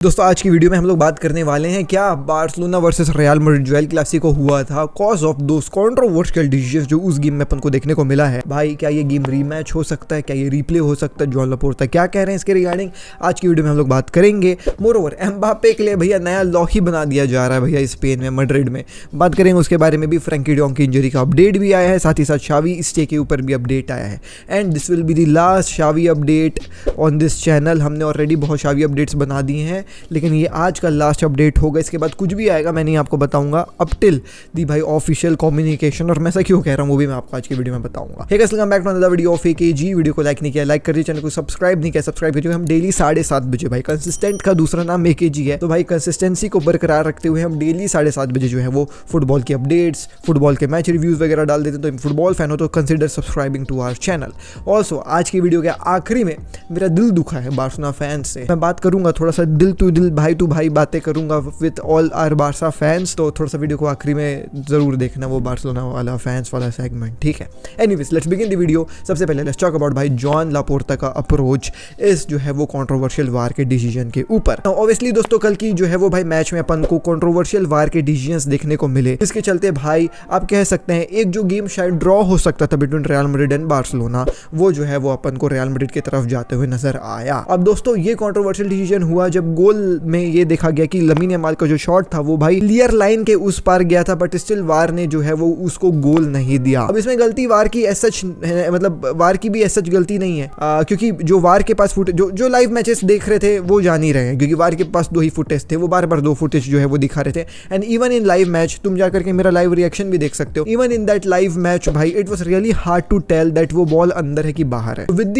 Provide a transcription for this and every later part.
दोस्तों आज की वीडियो में हम लोग बात करने वाले हैं क्या बार्सिलोना वर्सेस रियल मैड्रिड जो एल क्लासिको हुआ था cause of those controversial decisions जो उस गेम में अपन को देखने को मिला है। भाई क्या ये गेम रीमैच हो सकता है, क्या ये रिप्ले हो सकता है, जॉन लापोर्ता क्या कह रहे हैं इसके रिगार्डिंग आज की वीडियो में हम लोग बात करेंगे। मोरओवर एम्बापे के लिए भैया नया लॉ ही बना दिया जा रहा है भैया स्पेन में मैड्रिड में बात करेंगे उसके बारे में भी। फ्रैंकी डॉन्ग की इंजरी का अपडेट भी आया है, साथ ही साथ शावी स्टे के ऊपर भी अपडेट आया है and this will be the last शावी update on this channel. हमने ऑलरेडी बहुत शावी अपडेट्स बना दिए हैं लेकिन ये आज का लास्ट अपडेट होगा, इसके बाद कुछ भी आएगा मैं नहीं आपको बताऊंगा अप टिल दी भाई ऑफिशियल कम्युनिकेशन। और मैं ऐसा क्यों कह रहा हूँ वो भी मैं आपको आज की वीडियो में बताऊंगा। Hey guys welcome back to another video of AKG. Video को लाइक नहीं किया लाइक करिए, चैनल को सब्सक्राइब नहीं किया सब्सक्राइब कीजिए। हम डेली 7:30 बजे भाई कंसिस्टेंट का दूसरा नाम एकेजी है, तो भाई कंसिस्टेंसी को बरकरार रखते हुए हम डेली 7:30 बजे जो है वो फुटबॉल की अपडेट्स, फुटबॉल के मैच रिव्यूज वगैरह डाल देते हैं। तो फुटबॉल फैन हो तो consider subscribing to our channel. Also आज की वीडियो के आखिरी में मेरा दिल दुखा है बार्सिलोना फैंस से, मैं बात करूंगा थोड़ा सा दिल टू दिल भाई टू भाई बातें करूंगा with all our Barca fans. तो थोड़ा सा वीडियो को आखिरी में जरूर देखना वो बार्सिलोना वाला फैंस वाला सेगमेंट, ठीक है। Anyways let's begin the video. सबसे पहले लेट्स टॉक अबाउट भाई जॉन लापोर्ता का अप्रोच इस जो है वो कंट्रोवर्शियल वार के डिसीजन के ऊपर। ऑब्वियसली दोस्तों कल की जो है वो भाई मैच में अपन को कंट्रोवर्शियल वार के डिसीजंस देखने को मिले, इसके चलते भाई आप कह सकते हैं एक जो गेम शायद ड्रॉ हो सकता था between real Madrid and Barcelona, वो जो है वो अपन को रियल मैड्रिड की तरफ जाते हुए नजर आया। अब दोस्तों ये कंट्रोवर्शियल डिसीजन हुआ जब गोल में ये देखा गया कि लमीन यमाल का जो शॉट था वो भाई क्लियर लाइन के उस पार गया था, बट स्टिल वार ने जो है वो उसको गोल नहीं दिया। अब इसमें गलती वार की एज सच मतलब वार की भी एज सच गलती नहीं है, क्योंकि जो वार के पास फुटेज जो लाइव मैचेस देख रहे थे वो जान ही रहे हैं, क्योंकि वार के पास 2 ही फुटेज थे, वो बार बार 2 फुटेज जो है वो दिखा रहे थे। And even in live match तुम जाकर के मेरा लाइव रिएक्शन भी देख सकते हो, even in that live match भाई it was really hard to tell that वो बॉल अंदर है कि बाहर है। विद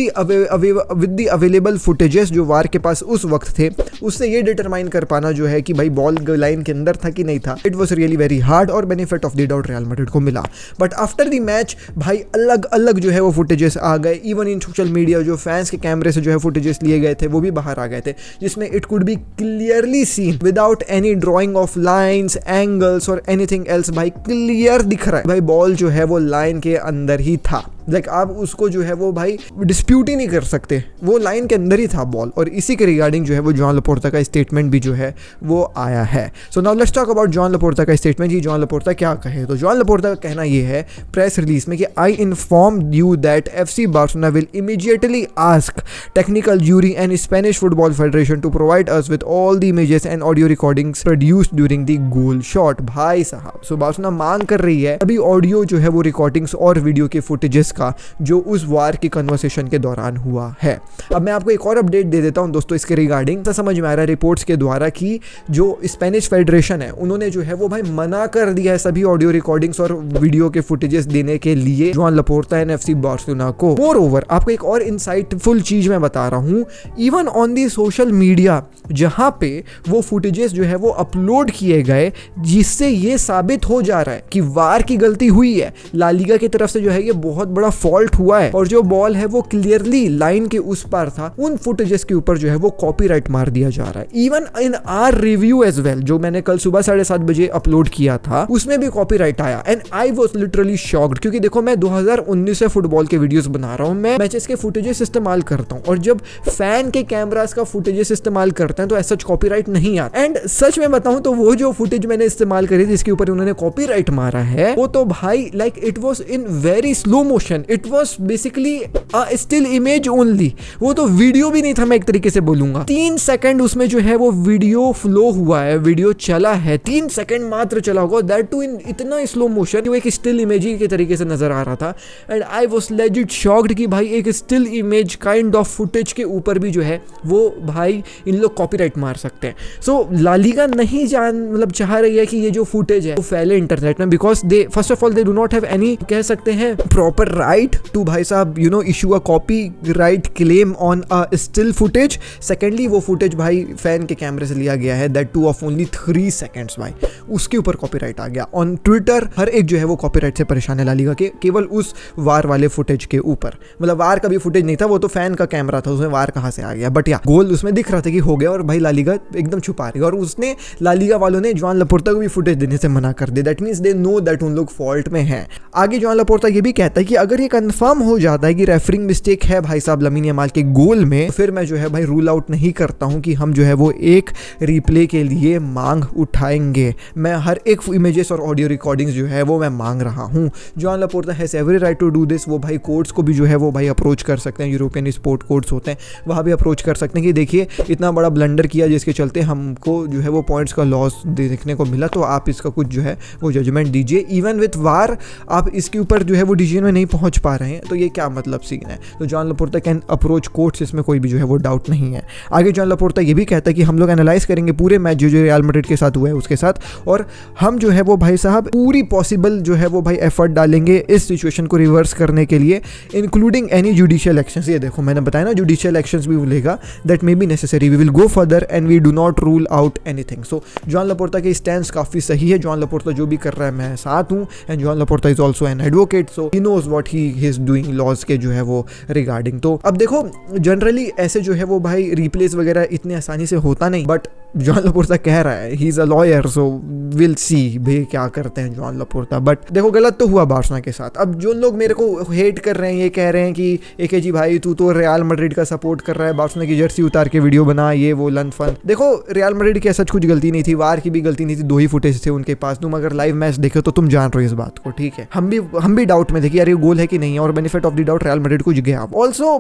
द अवेलेबल फुटेजेस जो वार के पास उस वक्त थे उससे ये डिटरमाइन कर पाना जो है कि भाई बॉल लाइन के अंदर था कि नहीं था, it was really very hard और benefit of the doubt Real Madrid को मिला। बट आफ्टर द मैच भाई अलग अलग जो है वो फुटेजेस आ गए, इवन इन सोशल मीडिया जो फैंस के कैमरे से जो है फुटेजेस लिए गए थे वो भी बाहर आ गए थे, जिसमें it could be clearly seen without any drawing of lines angles और एनीथिंग एल्स। भाई क्लियर दिख रहा है भाई बॉल जो है वो लाइन के अंदर ही था, लाइक आप उसको जो है वो भाई डिस्प्यूट ही नहीं कर सकते, वो लाइन के अंदर ही था बॉल। और इसी के रिगार्डिंग जो है वो जॉन लापोर्ता का स्टेटमेंट भी जो है वो आया है। So now let's talk about John Laporta का स्टेटमेंट। जी जॉन लापोर्ता क्या कहे, तो जॉन लापोर्ता का कहना ये है प्रेस रिलीज में कि I informed you that FC Barcelona will immediately ask technical jury and Spanish football federation to provide us with all the images and audio recordings produced during the goal shot. भाई साहब सो Barcelona मांग कर रही है अभी audio जो है वो रिकॉर्डिंग्स और वीडियो के फुटेजेस का जो उस वार की कन्वर्सेशन के दौरान हुआ है। अब मैं आपको एक और अपडेट दे देता हूं दोस्तों इसके रिगार्डिंग। ऐसा समझ में आ रहा है रिपोर्ट्स के द्वारा कि जो स्पेनिश फेडरेशन है उन्होंने जो है वो भाई मना कर दिया है सभी ऑडियो रिकॉर्डिंग्स और वीडियो के फुटेजेस देने के लिए John Laporta and FC Barcelona को। मोरओवर आपको एक और इनसाइटफुल चीज मैं बता रहा हूं, even on the social media जहां पे वो फुटेजेस जो है वो अपलोड किए गए, जिससे ये साबित हो जा रहा है कि वार की गलती हुई है, ला लीगा की तरफ से जो है ये बहुत बड़ा फॉल्ट हुआ है और जो बॉल है वो क्लियरली लाइन के उस पार था, उन फुटेजेस के ऊपर जो है वो कॉपीराइट मार दिया जा रहा है। Even in our review as well जो मैंने कल सुबह 7:30 बजे अपलोड किया था उसमें भी कॉपीराइट आया and I was literally shocked, क्योंकि देखो मैं 2019 से फुटबॉल के वीडियोस बना रहा हूं, मैं मैचेस के फुटेजेस इस्तेमाल करता हूं और जब फैन के कैमरास का फुटेजेस इस्तेमाल करते हैं तो ऐसा कॉपीराइट नहीं आता। एंड सच में बताऊं तो वो जो फुटेज मैंने इस्तेमाल करी थी जिसके ऊपर उन्होंने कॉपीराइट मारा है वो तो भाई like it was in very slow motion, it was basically still image only, वो तो वीडियो भी नहीं था मैं एक तरीके से बोलूंगा। 3 सेकंड उसमें जो है वो वीडियो फ्लो हुआ है, वीडियो चला है, 3 सेकंड मात्र चला होगा, दैट टू इन इतना स्लो मोशन वो एक स्टिल इमेज के तरीके से नजर आ रहा था। And I was legit shocked कि भाई एक still image kind of footage के ऊपर भी जो है वो भाई इन लोग कॉपीराइट मार सकते हैं। सो ला लीगा नहीं मतलब चाह रही है कि ये जो फुटेज है वो फैले इंटरनेट में, because they first of all they do not have any कह सकते हैं प्रॉपर राइट टू भाई साहब you no issue a copyright claim on a still footage. Secondly वो फुटेज भाई फैन के कैमरे से लिया गया है, that two of only 3 seconds भाई, उसके ऊपर कॉपीराइट आ गया। ऑन ट्विटर हर एक जो है वो कॉपीराइट से परेशान है ला लीगा के, केवल उस वार वाले फुटेज के ऊपर, मतलब वार का भी फुटेज नहीं था, वो तो फैन का कैमरा था, उसमें वार कहां से आ गया। बट या गोल उसमें दिख रहा था कि हो गया और भाई ला लीगा एकदम छुपा रही है और उसने ला लीगा वालों ने जॉन लापोर्ता को भी फुटेज देने से मना कर दिया। That means they know that उन लोग फॉल्ट में हैं। आगे जॉन लापोर्ता ये भी कहता है कि अगर ये कंफर्म हो जाता है कि रेफरिंग मिस्टेक है भाई साहब लामिन यमाल के गोल में, फिर मैं जो है भाई रूल आउट नहीं करता हूं कि हम जो है वो एक रिप्ले के लिए मांग उठाएंगे। मैं हर एक इमेजेस और ऑडियो रिकॉर्डिंग्स जो है वो मैं मांग रहा हूं। Joan Laporta has every right to do this. वो भाई कोर्ट्स को भी जो है वो भाई अप्रोच कर सकते हैं, यूरोपियन स्पोर्ट कोर्ट्स होते हैं वहाँ भी अप्रोच कर सकते हैं कि देखिए इतना बड़ा ब्लंडर किया जिसके चलते हमको जो है वो पॉइंट्स का लॉस देखने को मिला, तो आप इसका कुछ जो है वो जजमेंट दीजिए। इवन विथ वार आप इसके ऊपर जो है वो डिसीजन में नहीं पहुंच पा रहे हैं, तो ये क्या मतलब सीन है। तो John Laporta can approach courts, इसमें कोई भी जो है वो डाउट नहीं है। आगे जॉन लापोर्ता ये भी कहता है कि हम लोग एनालाइज करेंगे पूरे मैच जो रियल मैड्रिड के साथ हुआ है उसके साथ, और हम जो है वो भाई साहब पूरी पॉसिबल जो है वो भाई एफर्ट डालेंगे इस सिचुएशन को रिवर्स करने के लिए, इंक्लूडिंग एनी जुडिशियल एक्शंस। ये देखो मैंने बताया ना, जुडिशियल एक्शंस भी लेगा that may be necessary, we will go further and we do not rule out anything. So Joan Laporta की स्टैंड काफी सही है। जॉन लापोर्ता जो भी कर रहा है मैं साथ हूँ, and Joan Laporta is also an advocate, so he knows what he is doing laws के जो है वो रिगार्डिंग। तो अब देखो जनरली ऐसे जो है वो भाई रिप्लेस वगैरह इतने आसानी से होता नहीं, बट जॉन लापोर्ता कह रहा है, he is a lawyer, so will see भाई क्या करते हैं जॉन लापोर्ता। बट देखो गलत तो हुआ बार्सिलोना के साथ। अब जो लोग मेरे को हेट कर रहे हैं, ये कह रहे हैं कि एके जी भाई तू तो रियल मैड्रिड का सपोर्ट कर रहा है, बार्सिलोना की जर्सी उतार के वीडियो बना, ये वो लन फन। देखो रियल मैड्रिड की ऐसा कुछ गलती नहीं थी, वार की भी गलती नहीं थी, 2 ही फुटेज थे उनके पास। तुम अगर लाइव मैच देखे तो तुम जान रहे हो इस बात को, ठीक है। हम भी डाउट में थे कि यार ये गोल है कि नहीं, और benefit of the doubt Real Madrid को गया। ऑल्सो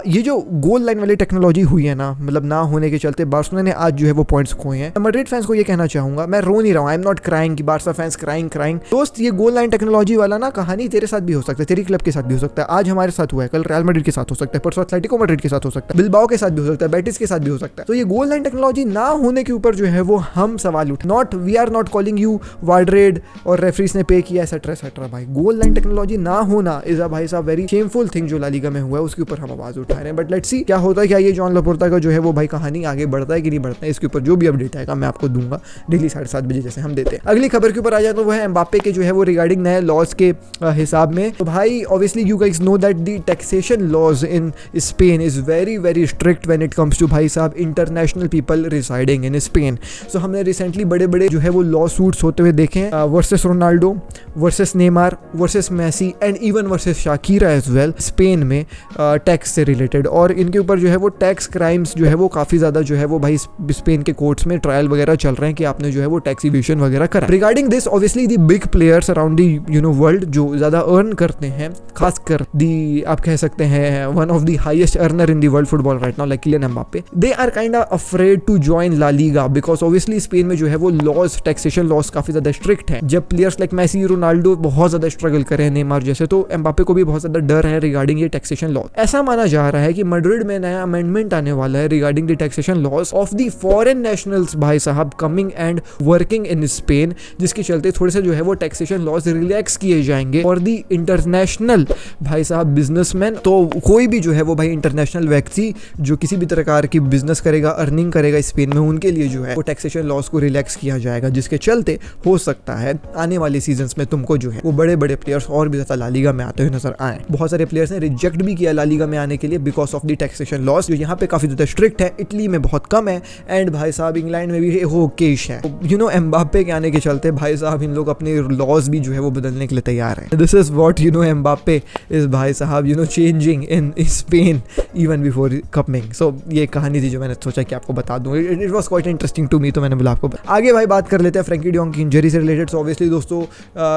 ये जो गोल लाइन वाली टेक्नोलॉजी हुई है ना, मतलब ना होने के चलते बार्सिलोना ने आज जो है वो पॉइंट्स खोए हैं। मैड्रिड फैंस को ये कहना चाहूंगा, मैं रो नहीं रहा हूं, आई एम नॉट क्राइंग कि बार्सा फैंस क्राइंग दोस्त, ये गोल लाइन टेक्नोलॉजी वाला ना कहानी तेरे साथ भी हो सकता है, तेरी क्लब के साथ भी हो सकता है। आज हमारे साथ हुआ है, कल रियल मैड्रिड के साथ हो सकता है, परसों एटलेटिको मैड्रिड के साथ हो सकता है, बिलबाओ के साथ भी हो सकता है, बेटिस के साथ भी हो सकता है। तो ये गोल लाइन टेक्नोलॉजी ना होने के ऊपर जो है वो हम सवाल उठ, not we are not calling you वार्ड्रेड और रेफरीज ने पे किया एसेट्रा एसेट्रा। भाई गोल लाइन टेक्नोलॉजी ना होना इज अ भाई साहब वेरी शेमफुल थिंग जो ला लीगा में हुआ है, उसके ऊपर हम आवाज उठा रहे हैं। बट लेट्स सी क्या होता है, क्या ये जॉन लापोर्ता का जो है वो भाई कहानी आगे बढ़ता है कि नहीं बढ़ता है, इसके ऊपर जो भी अपडेट आएगा मैं आपको दूंगा डेली 7:30 बजे जैसे हम देते हैं। अगली खबर के ऊपर आ जाए तो वो है एम्बाप्पे के जो है वो रिगार्डिंग नए लॉज के हिसाब में। तो भाई obviously you guys know that the taxation laws in Spain is very very strict when it comes to भाई साहब international people residing in Spain. So हमने रिसेंटली बड़े बड़े जो है वो लॉ सूट्स होते हुए देखे हैं, versus Ronaldo, versus Neymar, versus Messi and even versus Shakira as well, Spain में टैक्स से रिलेटेड। और इनके ऊपर जो है वो टैक्स क्राइम्स जो है वो काफी ज्यादा जो है वो भाई स्पेन के कोर्ट्स में ट्रायल वगैरह चल रहे हैं कि आपने जो है वो टैक्स इवेशन वगैरह करा। Regarding this obviously the big players around the world जो ज्यादा अर्न करते हैं, खासकर दी आप कह सकते हैं one of the highest earner in the world football right now like Kylian Mbappe, they are kind of afraid to join La Liga because obviously Spain में जो है वो लॉज, टैक्सेशन लॉज काफी ज्यादा स्ट्रिक्ट है। जब प्लेयर्स लाइक मेसी, रोनाल्डो बहुत ज्यादा स्ट्रगल करें, नेमार जैसे, तो एम्बाप्पे को भी बहुत ज्यादा डर है रिगार्डिंग ये टैक्सेशन लॉ। ऐसा माना जा रहा है कि मैड्रिड में नया अमेंडमेंट आने वाला है regarding the taxation laws of the foreign nationals भाई साहब coming and working in Spain, जिसके चलते थोड़े से जो है वो टैक्सेशन लॉज रिलैक्स किए जाएंगे और दी इंटरनेशनल भाई साहब बिजनेसमैन, तो कोई भी जो है वो भाई इंटरनेशनल व्यक्ति जो किसी भी प्रकार की बिजनेस करेगा, अर्निंग करेगा स्पेन में, उनके लिए जो है वो टैक्सेशन लॉज को रिलैक्स किया जाएगा, जिसके चलते हो सकता है आने वाले सीजन्स में तुमको जो है वो बड़े बड़े प्लेयर्स और भी ज्यादा ला लीगा में आते हुए नजर आए। बहुत सारे प्लेयर्स ने रिजेक्ट भी किया ला लीगा में आने के लिए because of the taxation laws, जो यहाँ पे काफी ज्यादा स्ट्रिक्ट है, इटली में बहुत कम है, एंड भाई साहब इंग्लैंड में भी हो केश है। यू नो एम्बाप्पे के आने के चलते भाई साहब इन लोग अपने लॉज भी जो है वो बदलने के लिए तैयार है। This is what you know Mbappe is भाई साहब you know changing in Spain even before coming. So ये कहानी थी जो मैंने सोचा कि आपको बता दूं, it was quite interesting to me, तो मैंने बोला आपको। आगे भाई बात कर लेते हैं फ्रैंकी डियोंग की इंजरी से रिलेटेड। सो ऑब्वियसली दोस्तों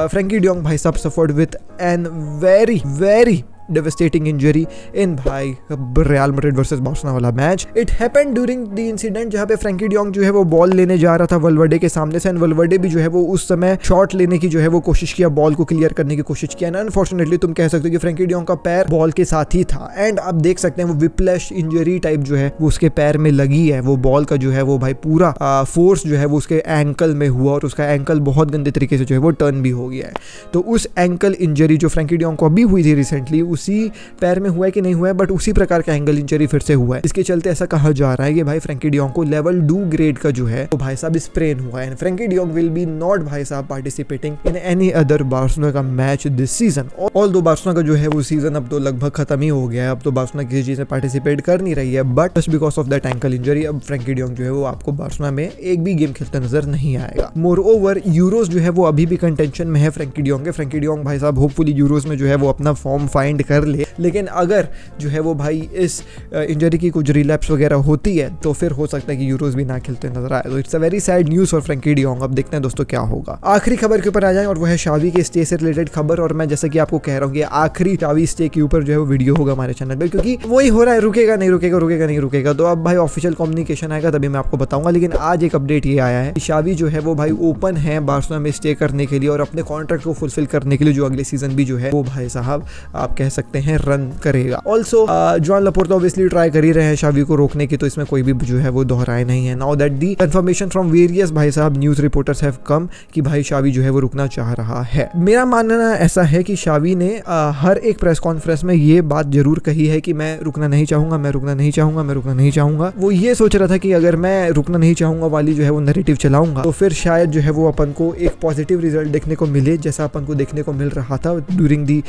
फ्रैंकी डियोंग भाई साहब suffered with an very very devastating injury in भाई रियल मैड्रिड वर्सेस बार्सिलोना वाला match. It happened during the incident जहां पे फ्रैंकी डियोंग जो है वो बॉल लेने जा रहा था वल्वर्डे के सामने से, एंड वल्वर्डे भी जो है वो उस समय शॉट लेने की जो है वो कोशिश किया, बॉल को क्लियर करने की कोशिश किया, एंड अनफॉर्चुनेटली तुम कह सकते हो कि फ्रैंकी डियोंग का पैर बॉल के साथ ही था, एंड आप देख सकते हैं वो विप्लैश इंजरी टाइप जो है वो उसके पैर में लगी है, वो बॉल का जो है वो भाई पूरा फोर्स जो है वो उसके एंकल में हुआ, और उसका एंकल बहुत गंदे तरीके से जो है वो टर्न भी हो गया है। तो उस एंकल इंजरी जो फ्रैंकी डियोंग को अभी हुई थी रिसेंटली, उसी पैर में हुआ है कि नहीं हुआ है, बट उसी प्रकार का एंगल इंजरी फिर से हुआ है। इसके चलते ऐसा कहा जा रहा है कि भाई फ्रैंकी डियोंग को लेवल 2 ग्रेड का जो है वो भाई साहब स्प्रेन हुआ है। Frenkie de Jong will be not भाई साहब participating in any other Barcelona का match this season. Although Barcelona का जो है वो सीजन अब तो लगभग खत्म ही हो गया है, अब तो बार्सिलोना किसी चीज में पार्टिसिपेट कर नहीं रही है, but just because of that ankle injury अब फ्रैंकी डियोंग जो है वो आपको बार्सिलोना में एक भी गेम खेलते नजर नहीं आएगा। मोर ओवर यूरोस जो है वो अभी भी कंटेंशन में है फ्रैंकी डियोंग के। फ्रैंकी डियोंग भाई साहब होपफुली यूरोस में जो है वो अपना फॉर्म फाइंड कर ले, लेकिन अगर जो है वो भाई इस इंजरी की कुछ रिलैप्स वगैरह होती है तो फिर हो सकता है कि यूरोस भी ना खेलते नजर आए। तो it's a very sad news for Frenkie de Jong. अब देखते हैं दोस्तों क्या होगा। आखिरी खबर के ऊपर आ जाए और वो है शावी के स्टे से रिलेटेड खबर। और मैं जैसा कि आपको कह रहा हूँ कि आखिरी शावी स्टे के ऊपर जो है वो वीडियो होगा हमारे चैनल पे, क्योंकि वही हो रहा है, रुकेगा नहीं रुकेगा, रुकेगा नहीं रुकेगा। तो अब भाई ऑफिशियल कम्युनिकेशन आएगा तभी मैं आपको बताऊंगा। लेकिन आज एक अपडेट ये आया है कि शावी जो है वो भाई ओपन है बार्सिलोना में स्टे करने के लिए और अपने कॉन्ट्रैक्ट को फुलफिल करने के लिए, जो अगले सीजन भी जो है वो भाई साहब आप कह सकते हैं रन करेगा। Also Joan Laporta obviously try कर ही रहे हैं शावी को रोकने की, तो इसमें कोई भी जो है वो दोहराए नहीं है। Now that the confirmation from various भाई साहब न्यूज रिपोर्टर्स हैव कम कि भाई शावी जो है वो रुकना चाह रहा है। मेरा मानना ऐसा है कि शावी ने हर एक प्रेस कॉन्फ्रेंस में ये बात जरूर कही है कि मैं रुकना नहीं चाहूंगा, मैं रुकना नहीं चाहूंगा, मैं रुकना नहीं चाहूंगा। वो ये सोच रहा था कि अगर मैं रुकना नहीं चाहूंगा वाली जो है वो नैरेटिव चलाऊंगा तो फिर शायद जो है वो अपन को एक पॉजिटिव रिजल्ट देखने को मिले, जैसा अपन को देखने को मिल रहा था ड्यूरिंग दी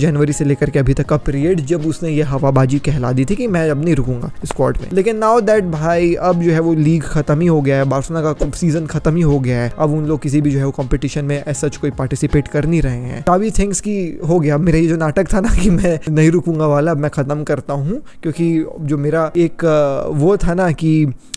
जनवरी से लेकर के अभी तक का पीरियड, जब उसने ये हवाबाजी कहला दी थी कि मैं अब नहीं रुकूंगा स्क्वाड में। लेकिन नाउ दैट भाई अब जो है वो लीग खत्म ही हो गया है, बार्सिलोना का सीजन खत्म ही हो गया है, अब उन लोग किसी भी जो है वो कंपटीशन में एज सच कोई पार्टिसिपेट कर नहीं रहे हैं। शावी थिंक्स की हो गया, मेरा ये जो नाटक था ना कि मैं नहीं रुकूंगा वाला, मैं खत्म करता हूँ, क्योंकि जो मेरा एक वो था ना कि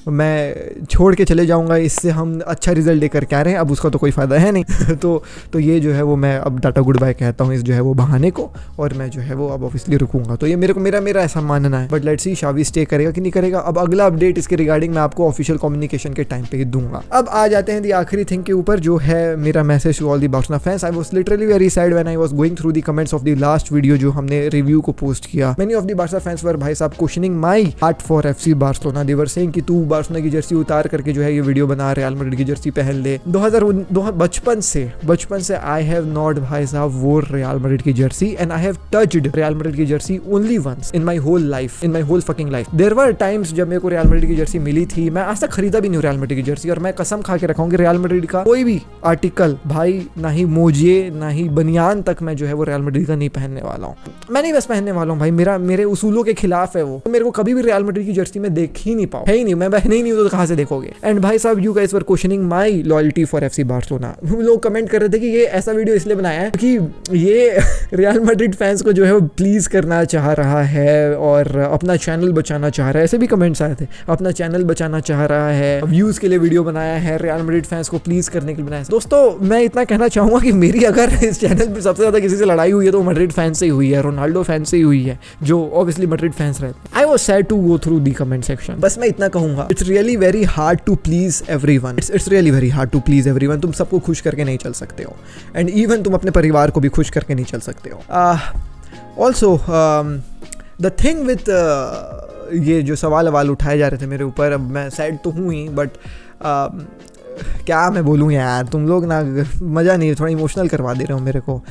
मैं छोड़ के चले जाऊंगा, इससे हम अच्छा रिजल्ट लेकर के आ रहे हैं, अब उसका तो कोई फायदा है नहीं। तो ये जो है वो मैं अब टाटा गुड बाय कहता हूँ इस जो है वो बहाने को, और मैं जो है वो अब ऑब्वियसली रुकूंगा। तो ये मेरा ऐसा मानना है, बट लेट्स सी शावी स्टे करेगा कि नहीं करेगा। अब अगला अपडेट इसके रिगार्डिंग मैं आपको ऑफिशियल कम्युनिकेशन के टाइम पे ही दूंगा। अब आ जाते हैं दी आखिरी थिंग के ऊपर, जो है मेरा message to all the Barcelona fans. I was literally very sad when I was going through the comments of the last video जो हमने रिव्यू को पोस्ट किया। Many of the Barca fans were भाई साहब questioning my heart for FC Barcelona. They were saying कि तू Barcelona की Jersey उतार करके जो है ये वीडियो बना, रियल मैड्रिड की जर्सी पहन ले। बचपन से आई हैव नॉट भाई साहब वोर रियल मैड्रिड की jersey and I have touched Real Madrid की jersey only once in my whole life, in my whole fucking life. There were times जब मेरे को रियल मैड्रिड की जर्सी मिली थी, मैं आज तक खरीदा भी नहीं रियल मैड्रिड की जर्सी, और मैं कसम खा के रखा हूं कि रियल मैड्रिड का कोई भी आर्टिकल भाई, ना ही मोजे ना ही बनियान तक मैं जो है वो रियल मैड्रिड का नहीं पहनने वाला हूँ। मैं नहीं बस पहनने वाला हूँ भाई, मेरे उसूलों के खिलाफ है वो। मेरे को कभी भी रियल मैड्रिड की जर्सी में देख ही नहीं पाऊँ, है ही नहीं, मैं पहने ही नहीं तो कहाँ से देखोगे। एंड भाई साहब you guys were questioning my loyalty for FC Barcelona. लोग कमेंट कर रहे थे कि ये ऐसा वीडियो इसलिए बनाया है कि ये रियल मैड्रिड फैंस को जो है वो प्लीज करना चाह रहा है और अपना चैनल बचाना चाह रहा है। ऐसे भी कमेंट्स आए थे, अपना चैनल बचाना चाह रहा है, व्यूज के लिए वीडियो बनाया है, रियल मैड्रिड फैंस को प्लीज करने के लिए बनाया है। दोस्तों मैं इतना कहना चाहूंगा कि मेरी अगर इस चैनल पर सबसे ज्यादा किसी से लड़ाई हुई है तो मैड्रिड फैंस से ही हुई है, रोनाल्डो फैंस से ही हुई है, जो ऑब्वियसली मैड्रिड फैंस रहते। I was sad to go through the comment section. बस मैं इतना कहूंगा, it's really very hard to please everyone, it's really very hard to please everyone. तुम सबको खुश करके नहीं चल सकते हो, एंड इवन तुम अपने परिवार को भी खुश करके नहीं चल सकते हो। ऑल्सो द थिंग विथ ये जो सवाल उठाए जा रहे थे मेरे ऊपर, अब मैं सैड तो हूँ ही, बट क्या मैं बोलूँ यार, तुम लोग ना मज़ा नहीं, थोड़ा इमोशनल करवा दे रहे हो मेरे को।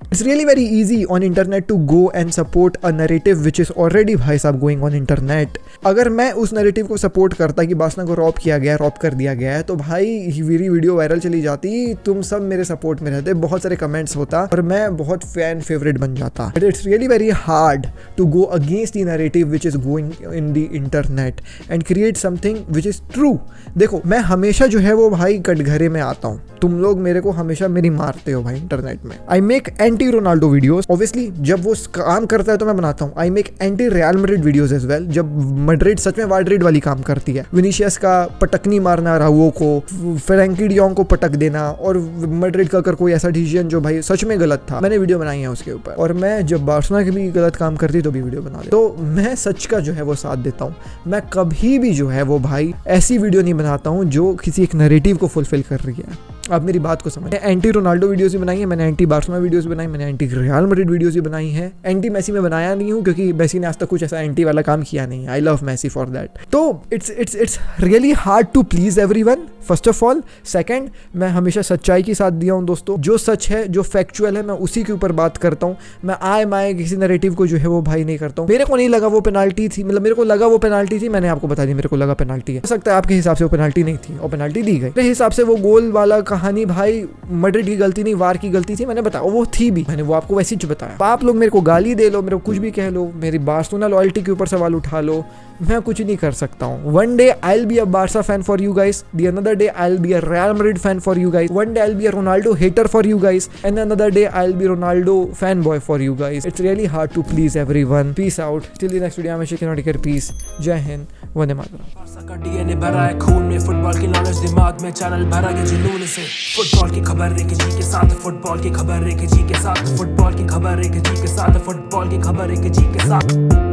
It's really very easy on internet to go and support a narrative which is already भाई साहब going on internet। अगर मैं उस नैरेटिव को सपोर्ट करता कि बार्सिलोना को रॉब किया गया, रॉब कर दिया गया है, तो भाई मेरी वीडियो वायरल चली जाती, तुम सब मेरे सपोर्ट में रहते, बहुत सारे कमेंट्स होता और मैं बहुत फैन फेवरेट बन जाता। But it's really very hard to go against the narrative which is going in the internet and create something which is true. देखो मैं हमेशा जो है वो भाई कटघरे में आता हूँ, तुम लोग मेरे को हमेशा मेरी मारते हो भाई इंटरनेट में। I make anti Ronaldo videos, obviously जब वो काम करता है तो मैं बनाता हूँ। I make anti Real Madrid videos as well, जब मैड्रिड सच में मैड्रिड वाली काम करती है। विनीशियस का पटकनी मारना राहुओ को, फ्रैंकी डियोंग को पटक देना, और मैड्रिड का अगर कोई ऐसा डिसीजन जो भाई सच में गलत था, मैंने वीडियो बनाई है उसके ऊपर। और मैं जब बार्सिलोना की भी गलत काम करती तो भी वीडियो बना दे। तो मैं सच का जो है वो साथ देता हूँ। मैं कभी भी जो है वो भाई ऐसी वीडियो नहीं बनाता हूँ जो किसी एक नैरेटिव को फुलफिल कर रही है। आप मेरी बात को समझ। एंटी रोनाल्डो वीडियोस भी बनाई है मैंने, एंटी बार्सिलोना वीडियोस भी बनाई मैंने, एंटी रियल मैड्रिड वीडियोस भी बनाई है। एंटी मेसी में बनाया नहीं हूँ क्योंकि मेसी ने आज तक कुछ ऐसा एंटी वाला काम किया नहीं है। I love Messi for that. तो it's really hard to please everyone first of all. Second, मैं हमेशा सच्चाई के साथ दिया हूँ दोस्तों, जो सच है जो फैक्चुअल है मैं उसी के ऊपर बात करता हूँ। मैं आए माए किसी नैरेटिव को जो है वो भाई नहीं करता हूँ। मेरे को नहीं लगा वो पेनाल्टी थी, मतलब मेरे को लगा वो पेनाल्टी थी, मैंने आपको बता दी मेरे को लगा पेनाल्टी है। हो सकता है आपके हिसाब से वो पेनाल्टी नहीं थी और पेनाल्टी दी गई। मेरे हिसाब से वो गोल वाला कहानी भाई मैड्रिड की गलती नहीं, वार की गलती थी। मैंने बताया वो थी भी, मैंने वो आपको वैसे ही बताया। आप लोग मेरे को गाली दे लो, मेरे को कुछ भी कह लो, मेरी बार्सिलोना लॉयल्टी के ऊपर सवाल उठा लो, मैं कुछ नहीं कर सकता हूँ। One day I will be a Barca fan for you guys, the another day I will be a Real Madrid fan for you guys, one day I will be a Ronaldo hater for you guys, and another day I will be Ronaldo fan boy for you guys. It's really hard to please everyone. Peace out till the next video. मैं Shikhar take care, piece, जय हिंद, वंदे मातरम। का DNA भरा है खून में, football की knowledge दिमाग में, चैनल भरा के जुनून से। फुटबॉल की खबर एक जी के साथ, फुटबॉल की खबर एक जी के साथ, फुटबॉल की खबर एक जी के साथ, फुटबॉल की खबर एक जी के साथ।